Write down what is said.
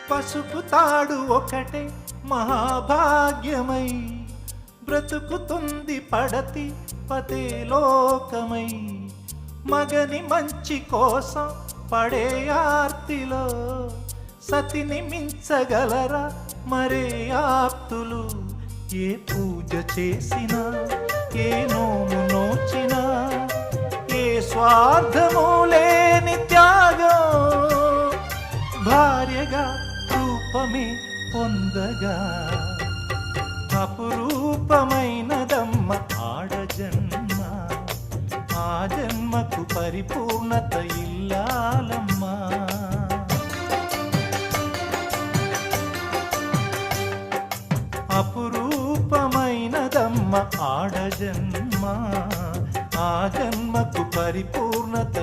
పసుపు తాడు ఒకటే మహాభాగ్యమై బ్రతుకుతుంది పడతి పతే లోకమై. మగని మంచి కోసం పడే ఆర్తిలో సతిని మించగలరా మరే ఆప్తులు. ఏ పూజ చేసినా ఏ నోము నోచినా ఏ స్వార్థము లేని త్యాగం భార్యగా రూపమే పొందగా. అపురూపమైనదమ్మ ఆడజన్మ, ఆ జన్మకు పరిపూర్ణత ఇల్లాలమ్మా. అపురూపమైనదమ్మ ఆడజన్మ, ఆ జన్మకు పరిపూర్ణత